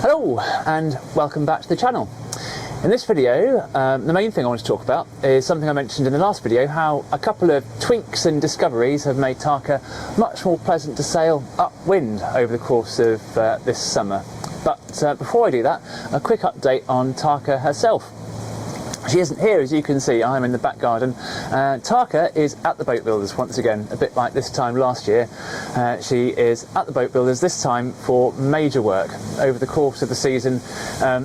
Hello and welcome back to the channel. In this video, the main thing I want to talk about is something I mentioned in the last video, how a couple of tweaks and discoveries have made Tarka much more pleasant to sail upwind over the course of this summer. But before I do that, a quick update on Tarka herself. She isn't here, as you can see. I'm in the back garden. Tarka is at the boat builders once again, a bit like this time last year. She is at the boat builders this time for major work. Over the course of the season,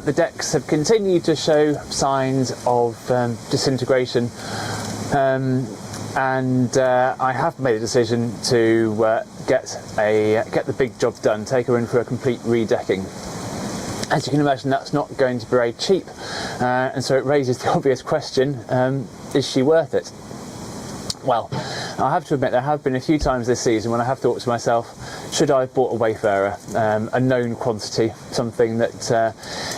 the decks have continued to show signs of disintegration, and I have made a decision to get the big job done, take her in for a complete redecking. As you can imagine, that's not going to be very cheap, and so it raises the obvious question, is she worth it? Well, I have to admit there have been a few times this season when I have thought to myself, should I have bought a Wayfarer, a known quantity, something that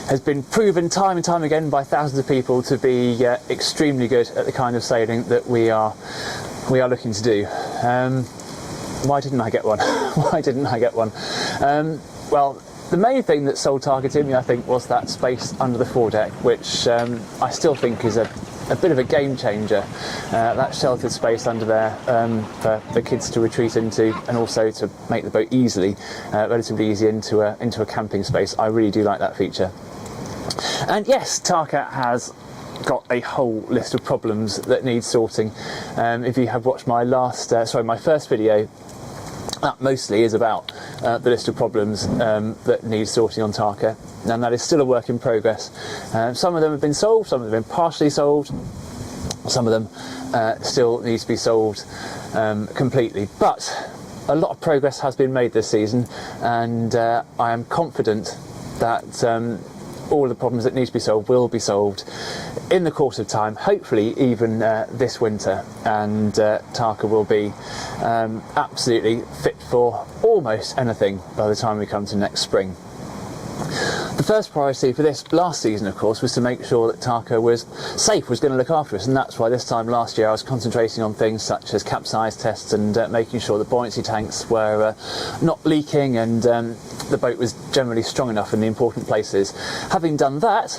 has been proven time and time again by thousands of people to be extremely good at the kind of sailing that we are looking to do. Why didn't I get one? Why didn't I get one? Well, the main thing that sold Tarka to me, I think, was that space under the foredeck, which I still think is a bit of a game changer. That sheltered space under there for the kids to retreat into, and also to make the boat relatively easy into a camping space. I really do like that feature. And yes, Tarka has got a whole list of problems that need sorting. If you have watched my first video, that mostly is about the list of problems that need sorting on Tarka, and that is still a work in progress. Some of them have been solved, some of them have been partially solved, some of them still need to be solved completely. But a lot of progress has been made this season, and I am confident that all the problems that need to be solved will be solved in the course of time, hopefully even this winter, and Tarka will be absolutely fit for almost anything by the time we come to next spring. The first priority for this last season, of course, was to make sure that Tarka was safe, was going to look after us, and that's why this time last year I was concentrating on things such as capsize tests and making sure the buoyancy tanks were not leaking, and the boat was generally strong enough in the important places. Having done that,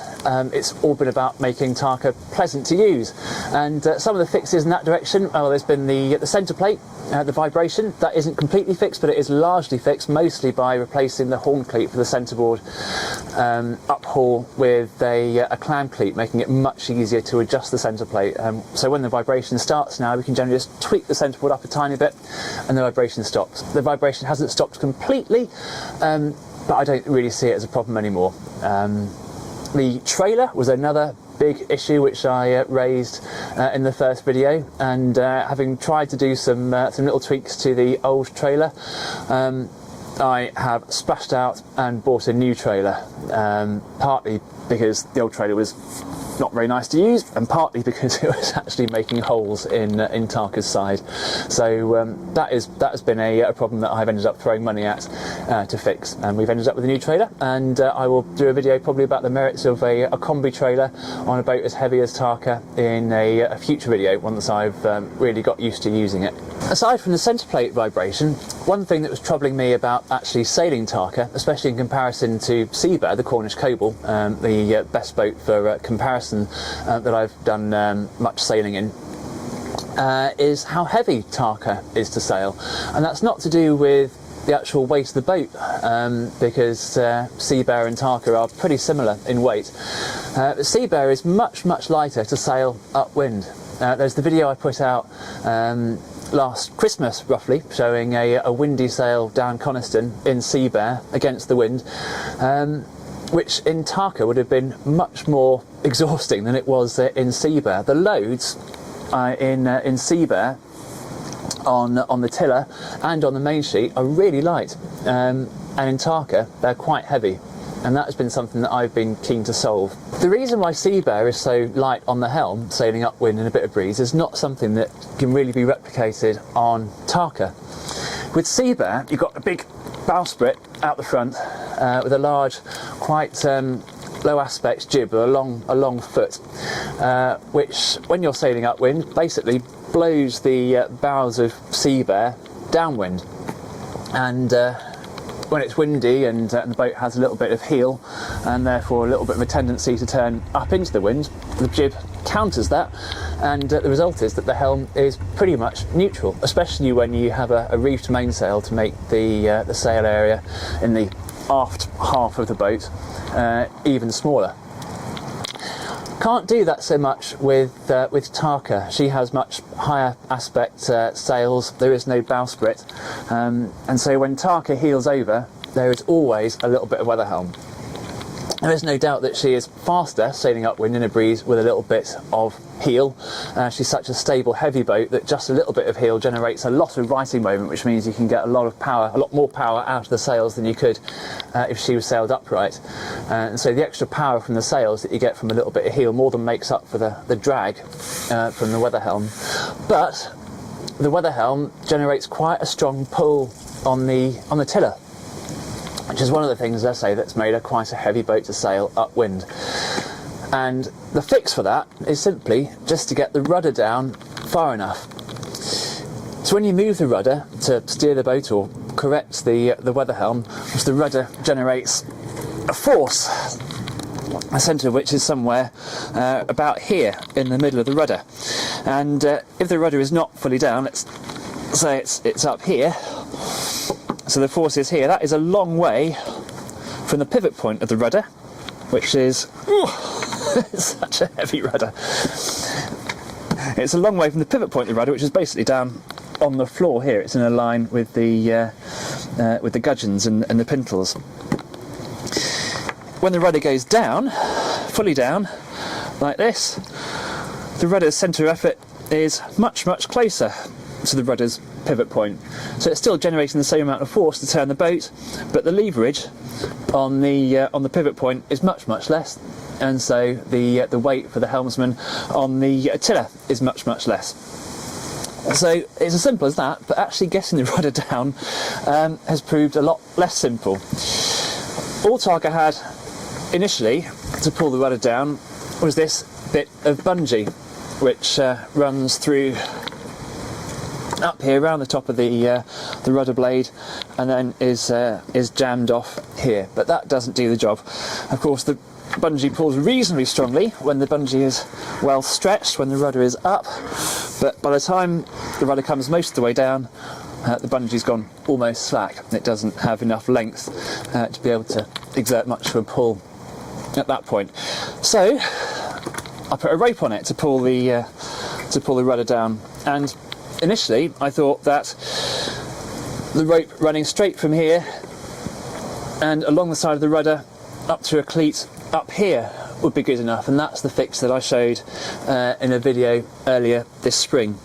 it's all been about making Tarka pleasant to use, and some of the fixes in that direction, there's been the centre plate, the vibration, that isn't completely fixed, but it is largely fixed, mostly by replacing the horn cleat for the centreboard uphaul with a clam cleat, making it much easier to adjust the centre plate. So when the vibration starts now, we can generally just tweak the centreboard up a tiny bit and the vibration stops. The vibration hasn't stopped completely, but I don't really see it as a problem anymore. The trailer was another big issue which I raised in the first video, and having tried to do some little tweaks to the old trailer, I have splashed out and bought a new trailer, partly because the old trailer was not very nice to use, and partly because it was actually making holes in Tarka's side. So that has been a problem that I've ended up throwing money at to fix, and we've ended up with a new trailer, and I will do a video probably about the merits of a combi trailer on a boat as heavy as Tarka in a future video, once I've really got used to using it. Aside from the centre plate vibration, one thing that was troubling me about actually sailing Tarka, especially in comparison to Seabear, the Cornish Coble, the best boat for comparison that I've done much sailing in, is how heavy Tarka is to sail. And that's not to do with the actual weight of the boat, because Seabear and Tarka are pretty similar in weight. Seabear is much lighter to sail upwind. There's the video I put out last Christmas, roughly, showing a windy sail down Coniston in Seabear against the wind, which in Tarka would have been much more exhausting than it was in Seabear. The loads in Seabear on the tiller and on the main sheet are really light, and in Tarka they're quite heavy, and that has been something that I've been keen to solve. The reason why Seabear is so light on the helm, sailing upwind in a bit of breeze, is not something that can really be replicated on Tarka. With Seabear, you've got a big bowsprit out the front with a large, quite low aspect jib, a long foot, which, when you're sailing upwind, basically blows the bows of Seabear downwind, and when it's windy and the boat has a little bit of heel and therefore a little bit of a tendency to turn up into the wind, the jib counters that, and the result is that the helm is pretty much neutral, especially when you have a reefed mainsail to make the sail area in the aft half of the boat even smaller. Can't do that so much with Tarka. She has much higher aspect sails. There is no bowsprit, and so when Tarka heels over, there is always a little bit of weather helm. There is no doubt that she is faster sailing upwind in a breeze with a little bit of heel. She's such a stable, heavy boat that just a little bit of heel generates a lot of righting moment, which means you can get a lot more power out of the sails than you could if she was sailed upright. And so the extra power from the sails that you get from a little bit of heel more than makes up for the drag from the weather helm. But the weather helm generates quite a strong pull on the tiller, which is one of the things, as I say, that's made her quite a heavy boat to sail upwind. And the fix for that is simply just to get the rudder down far enough. So when you move the rudder to steer the boat or correct the weather helm, the rudder generates a force, the centre of which is somewhere about here in the middle of the rudder. And if the rudder is not fully down, let's say it's up here, so the force is here. That is a long way from the pivot point of the rudder, which is such a heavy rudder. It's a long way from the pivot point of the rudder, which is basically down on the floor here. It's in a line with the gudgeons and the pintles. When the rudder goes down, fully down, like this, the rudder's centre of effort is much, much closer to the rudder's pivot point. So it's still generating the same amount of force to turn the boat, but the leverage on the pivot point is much, much less, and so the weight for the helmsman on the tiller is much, much less. So it's as simple as that, but actually getting the rudder down has proved a lot less simple. All Tarka had initially to pull the rudder down was this bit of bungee, which runs through up here around the top of the rudder blade, and then is jammed off here. But that doesn't do the job. Of course, the bungee pulls reasonably strongly when the bungee is well stretched, when the rudder is up, but by the time the rudder comes most of the way down, the bungee's gone almost slack. It doesn't have enough length to be able to exert much of a pull at that point. So I put a rope on it to pull the rudder down, and initially I thought that the rope running straight from here and along the side of the rudder up to a cleat up here would be good enough, and that's the fix that I showed in a video earlier this spring.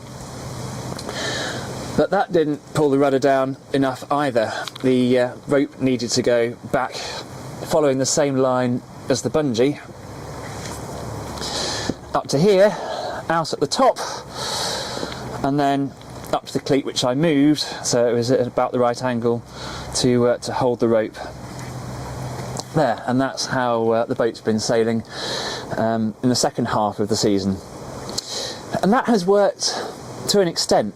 But that didn't pull the rudder down enough either. The rope needed to go back following the same line as the bungee up to here, out at the top, and then up to the cleat, which I moved so it was at about the right angle to hold the rope there. And that's how the boat's been sailing in the second half of the season, and that has worked to an extent.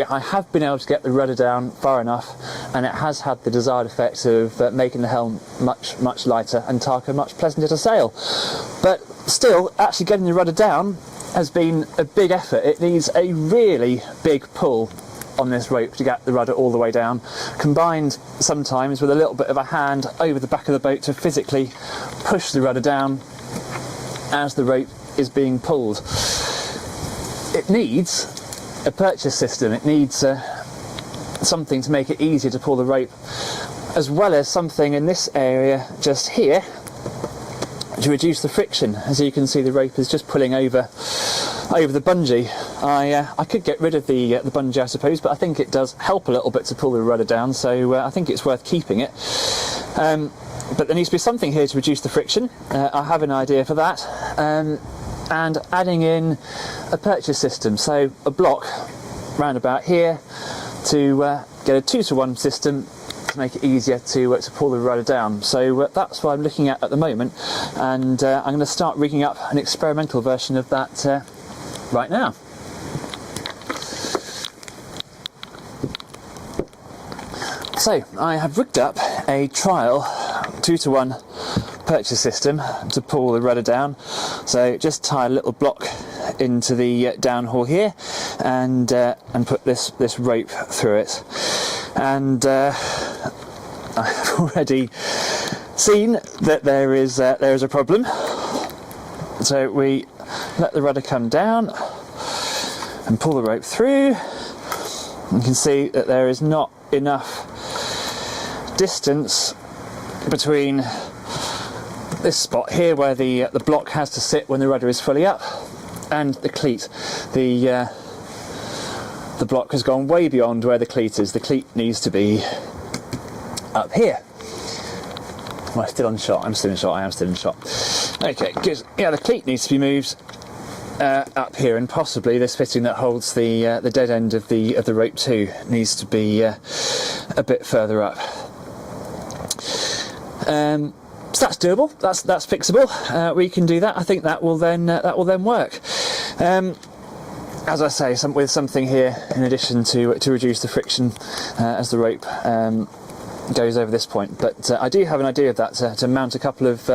I have been able to get the rudder down far enough, and it has had the desired effect of making the helm much, much lighter and Tarka much pleasanter to sail. But still, actually getting the rudder down has been a big effort. It needs a really big pull on this rope to get the rudder all the way down, combined sometimes with a little bit of a hand over the back of the boat to physically push the rudder down as the rope is being pulled. It needs a purchase system. It needs something to make it easier to pull the rope, as well as something in this area just here to reduce the friction. As you can see, the rope is just pulling over the bungee. I could get rid of the bungee, I suppose, but I think it does help a little bit to pull the rudder down, so I think it's worth keeping it. But there needs to be something here to reduce the friction. I have an idea for that. And adding in a purchase system, so a block round about here to get a 2-to-1 system to make it easier to pull the rudder down. So that's what I'm looking at the moment, and I'm going to start rigging up an experimental version of that right now. So I have rigged up a trial 2-to-1 purchase system to pull the rudder down. So just tie a little block into the downhaul here, and put this rope through it. And I've already seen that there is a problem. So we let the rudder come down and pull the rope through. You can see that there is not enough distance between this spot here where the block has to sit when the rudder is fully up, and the cleat. The block has gone way beyond where the cleat is. The cleat needs to be up here. Am I still on shot? I'm still in shot. I am still in shot. Okay, good. Yeah, the cleat needs to be moved up here, and possibly this fitting that holds the dead end of the rope too needs to be a bit further up. So that's doable. That's fixable. We can do that. I think that will then work. As I say, with something here in addition to reduce the friction as the rope goes over this point. But I do have an idea of that, to mount a couple of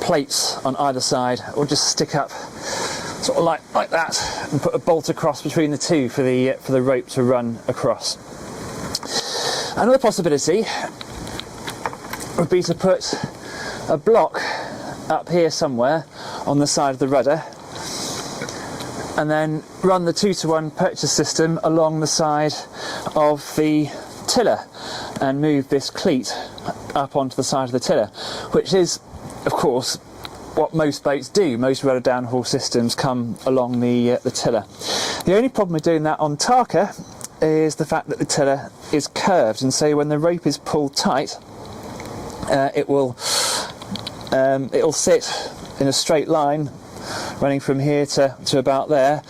plates on either side, or just stick up sort of like that, and put a bolt across between the two for the rope to run across. Another possibility would be to put a block up here somewhere on the side of the rudder, and then run the 2-to-1 purchase system along the side of the tiller, and move this cleat up onto the side of the tiller, which is, of course, what most boats do. Most rudder downhaul systems come along the tiller. The only problem with doing that on Tarka is the fact that the tiller is curved, and so when the rope is pulled tight, it'll sit in a straight line running from here to about there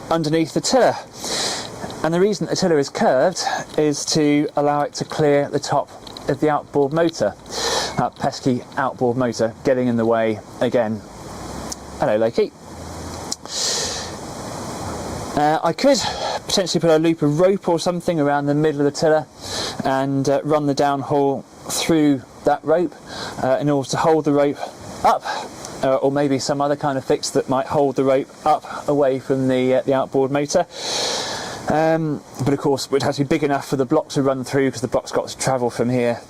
underneath the tiller. And the reason the tiller is curved is to allow it to clear the top of the outboard motor. That pesky outboard motor getting in the way again. Hello, Loki. I could potentially put a loop of rope or something around the middle of the tiller and run the downhaul through that rope in order to hold the rope up, or maybe some other kind of fix that might hold the rope up away from the outboard motor. But of course it would have to be big enough for the block to run through, because the block's got to travel from here.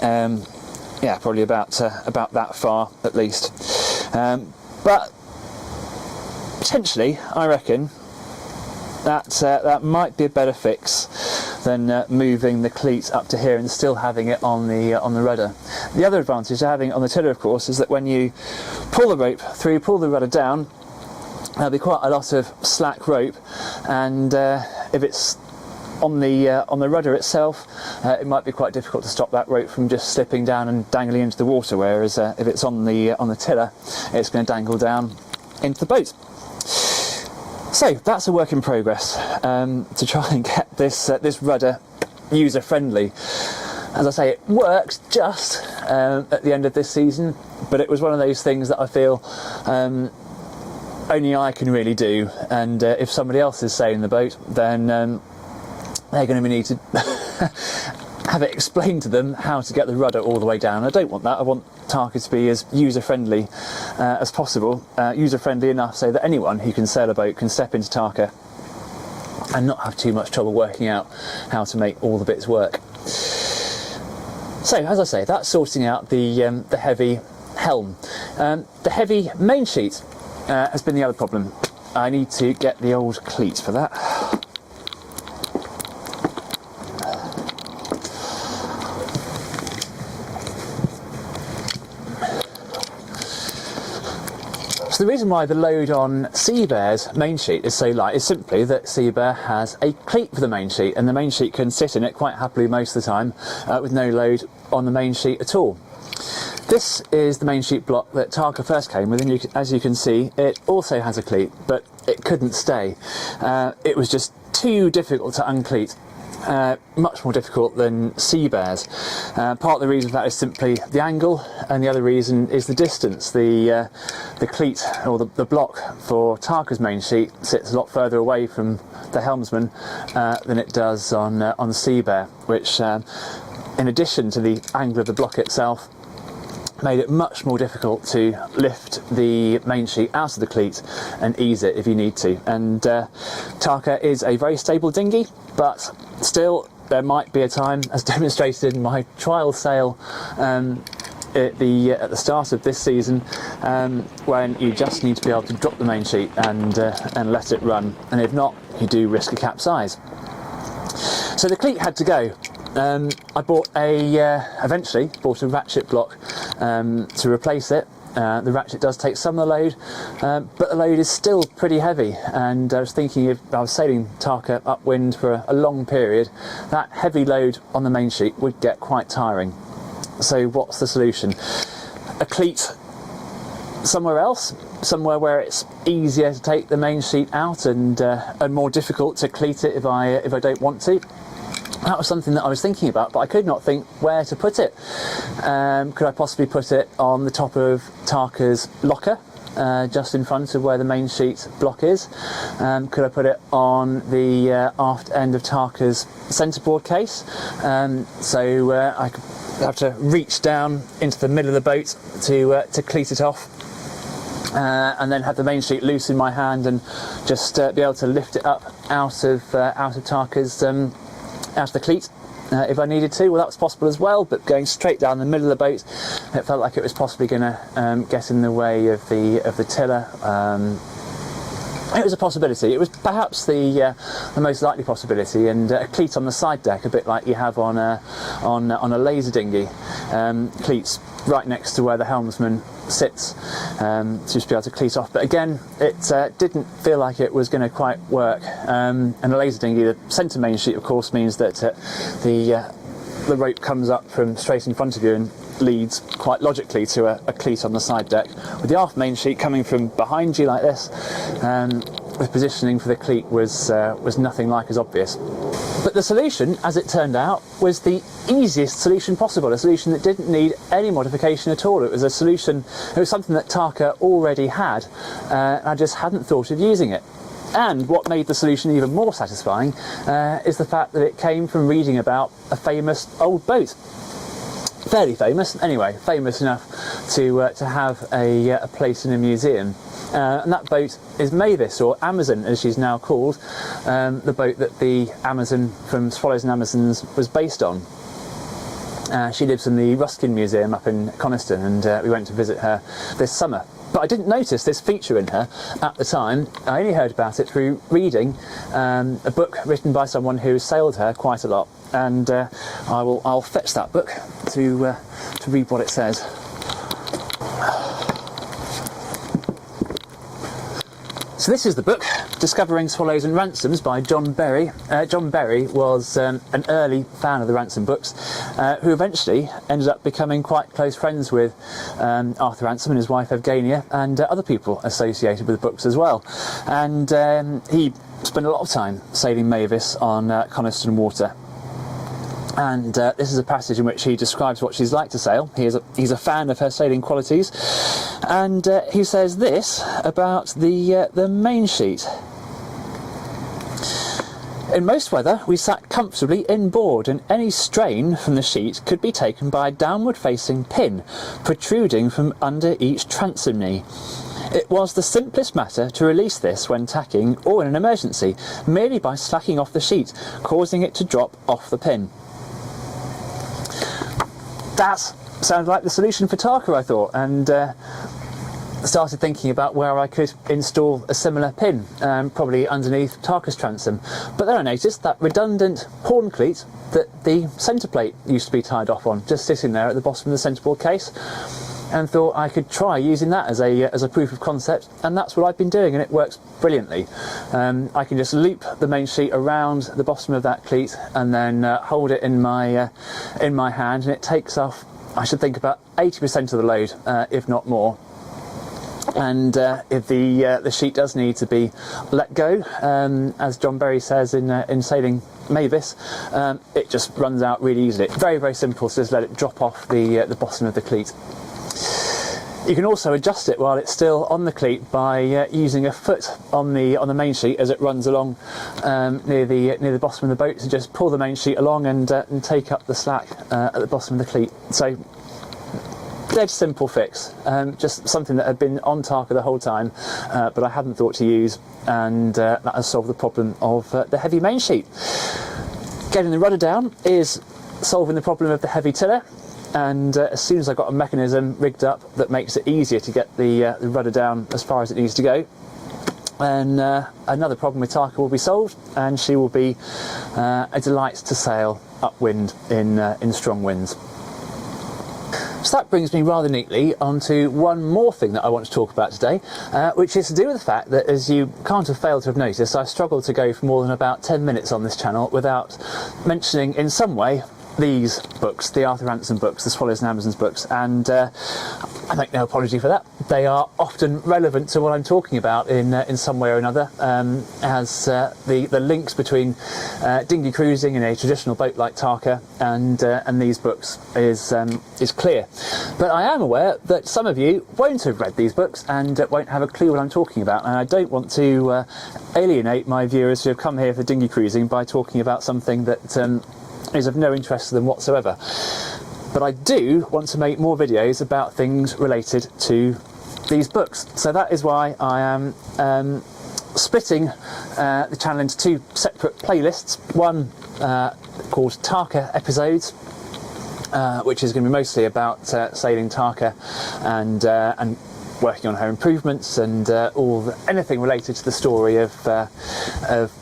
Yeah, probably about that far at least. But potentially, I reckon that might be a better fix than moving the cleat up to here and still having it on the rudder. The other advantage of having it on the tiller, of course, is that when you pull the rope through, pull the rudder down, there'll be quite a lot of slack rope, and if it's on the rudder itself, it might be quite difficult to stop that rope from just slipping down and dangling into the water. Whereas if it's on the tiller, it's going to dangle down into the boat. So that's a work in progress, to try and get this rudder user friendly. As I say, it works just at the end of this season, but it was one of those things that I feel only I can really do, and if somebody else is sailing the boat, then they're going to need to have it explained to them how to get the rudder all the way down. I don't want that. I want Tarka to be as user-friendly as possible, user-friendly enough so that anyone who can sail a boat can step into Tarka and not have too much trouble working out how to make all the bits work. So, as I say, that's sorting out the heavy helm. The heavy main sheet has been the other problem. I need to get the old cleat for that. So the reason why the load on Seabear's main sheet is so light is simply that Seabear has a cleat for the main sheet, and the main sheet can sit in it quite happily most of the time with no load on the main sheet at all. This is the main sheet block that Tarka first came with, and as you can see, it also has a cleat, but it couldn't stay. It was just too difficult to uncleat. Much more difficult than Seabear's. Part of the reason for that is simply the angle, and the other reason is the distance. The cleat, or the block for Tarka's main sheet, sits a lot further away from the helmsman than it does on Seabear, which in addition to the angle of the block itself, made it much more difficult to lift the main sheet out of the cleat and ease it if you need to. And Tarka is a very stable dinghy, but still there might be a time, as demonstrated in my trial sail at the start of this season, when you just need to be able to drop the main sheet and let it run, and if not, you do risk a capsize. So the cleat had to go. I eventually bought a ratchet block to replace it. The ratchet does take some of the load, but the load is still pretty heavy, and I was thinking if I was sailing Tarka upwind for a long period, that heavy load on the main sheet would get quite tiring. So what's the solution? A cleat somewhere else, somewhere where it's easier to take the main sheet out and more difficult to cleat it if I don't want to. That was something that I was thinking about, but I could not think where to put it. Could I possibly put it on the top of Tarka's locker, just in front of where the main sheet block is? Could I put it on the aft end of Tarka's centreboard case? So I could have to reach down into the middle of the boat to cleat it off. And then have the main sheet loose in my hand and just be able to lift it up out of Tarka's out of the cleat if I needed to. Well, that was possible as well, but going straight down the middle of the boat, it felt like it was possibly going to get in the way of the tiller. It was a possibility. It was perhaps the most likely possibility, and a cleat on the side deck, a bit like you have on a laser dinghy. Cleats right next to where the helmsman sits, to just be able to cleat off. But again, it didn't feel like it was going to quite work. And a laser dinghy, the centre main sheet, of course, means that the rope comes up from straight in front of you and leads quite logically to a cleat on the side deck. With the aft main sheet coming from behind you like this, the positioning for the cleat was nothing like as obvious. But the solution, as it turned out, was the easiest solution possible, a solution that didn't need any modification at all. It was something that Tarka already had, and I just hadn't thought of using it. And what made the solution even more satisfying is the fact that it came from reading about a famous old boat. Fairly famous, anyway, famous enough to have a place in a museum. And that boat is Mavis, or Amazon as she's now called, the boat that the Amazon from Swallows and Amazons was based on. She lives in the Ruskin Museum up in Coniston, and we went to visit her this summer. But I didn't notice this feature in her at the time. I only heard about it through reading a book written by someone who sailed her quite a lot, and I'll fetch that book to read what it says. So this is the book, Discovering Swallows and Ransomes by John Berry. John Berry was an early fan of the Ransom books, who eventually ended up becoming quite close friends with Arthur Ransom and his wife Evgenia, and other people associated with the books as well. And he spent a lot of time sailing Mavis on Coniston water. And this is a passage in which he describes what she's like to sail. He's a fan of her sailing qualities, and he says this about the main sheet. In most weather, we sat comfortably inboard, and any strain from the sheet could be taken by a downward-facing pin protruding from under each transom knee. It was the simplest matter to release this when tacking or in an emergency, merely by slacking off the sheet, causing it to drop off the pin. That sounded like the solution for Tarka, I thought, and started thinking about where I could install a similar pin, probably underneath Tarka's transom. But then I noticed that redundant horn cleat that the centre plate used to be tied off on, just sitting there at the bottom of the centreboard case, and thought I could try using that as a proof of concept, and that's what I've been doing, and it works brilliantly. I can just loop the main sheet around the bottom of that cleat and then hold it in my hand, and it takes off, I should think, about 80% of the load, if not more. And if the sheet does need to be let go, as John Berry says in Sailing Mavis, it just runs out really easily. Very, very simple to just let it drop off the bottom of the cleat. You can also adjust it while it's still on the cleat by using a foot on the main sheet as it runs along near the bottom of the boat. So just pull the main sheet along and take up the slack at the bottom of the cleat. So dead simple fix, just something that had been on Tarka the whole time, but I hadn't thought to use, and that has solved the problem of the heavy main sheet. Getting the rudder down is solving the problem of the heavy tiller. And as soon as I got a mechanism rigged up that makes it easier to get the rudder down as far as it needs to go, and another problem with Tarka will be solved, and she will be a delight to sail upwind in strong winds. So that brings me rather neatly onto one more thing that I want to talk about today, which is to do with the fact that, as you can't have failed to have noticed, I struggled to go for more than about 10 minutes on this channel without mentioning in some way these books, the Arthur Ransom books, the Swallows and Amazons books, and I make no apology for that. They are often relevant to what I'm talking about in some way or another, as the links between dinghy cruising in a traditional boat like Tarka and these books is clear. But I am aware that some of you won't have read these books and won't have a clue what I'm talking about, and I don't want to alienate my viewers who have come here for dinghy cruising by talking about something that is of no interest to them whatsoever. But I do want to make more videos about things related to these books. So that is why I am splitting the channel into two separate playlists. One called Tarka episodes, which is going to be mostly about sailing Tarka and working on her improvements and anything related to the story of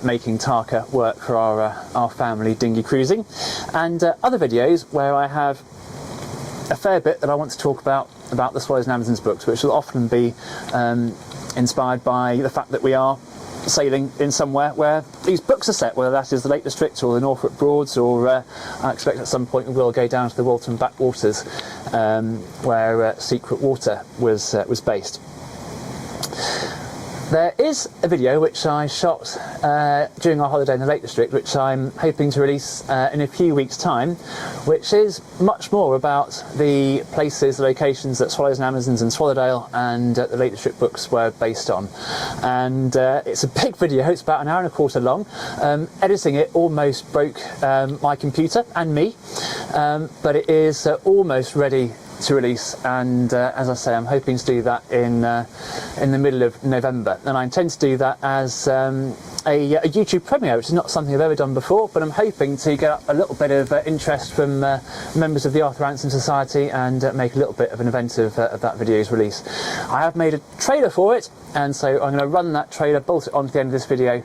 making Tarka work for our family dinghy cruising, and other videos where I have a fair bit that I want to talk about the Swallows and Amazons books, which will often be inspired by the fact that we are sailing in somewhere where these books are set, whether that is the Lake District or the Norfolk Broads, or I expect at some point we will go down to the Walton backwaters, where Secret Water was based. There is a video which I shot during our holiday in the Lake District, which I'm hoping to release in a few weeks' time, which is much more about the places, the locations that Swallows and Amazons and Swallowdale and the Lake District books were based on. And it's a big video, it's about an hour and a quarter long. Editing it almost broke my computer and me, but it is almost ready to release, and as I say, I'm hoping to do that in the middle of November, and I intend to do that as a YouTube premiere, which is not something I've ever done before, but I'm hoping to get up a little bit of interest from members of the Arthur Ransom Society and make a little bit of an event of that video's release. I have made a trailer for it, and so I'm going to run that trailer, bolt it onto the end of this video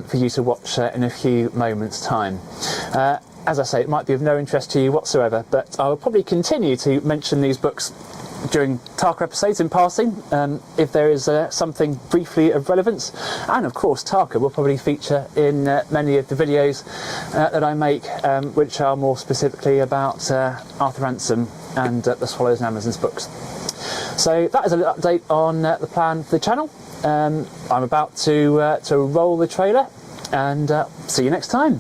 for you to watch in a few moments' time. As I say, it might be of no interest to you whatsoever, but I will probably continue to mention these books during Tarka episodes in passing, if there is something briefly of relevance. And of course, Tarka will probably feature in many of the videos that I make, which are more specifically about Arthur Ransom and the Swallows and Amazons books. So that is a little update on the plan for the channel. I'm about to roll the trailer, and see you next time.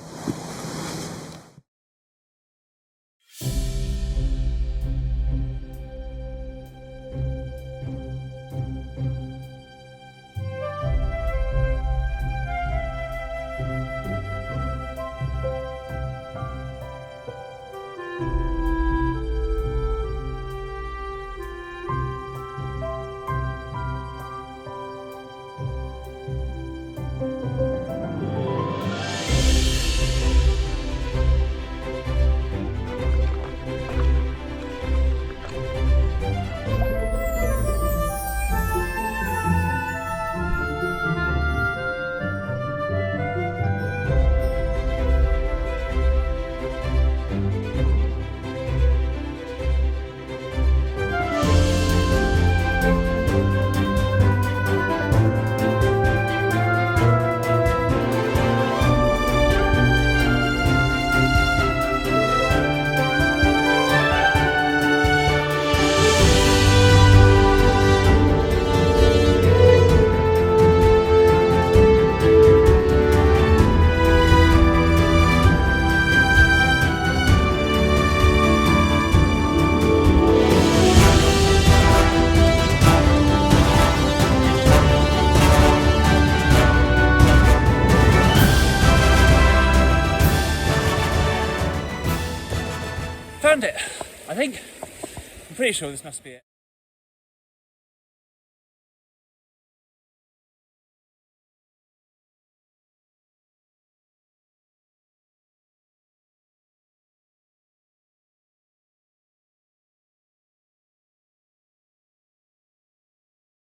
I'm pretty sure this must be it.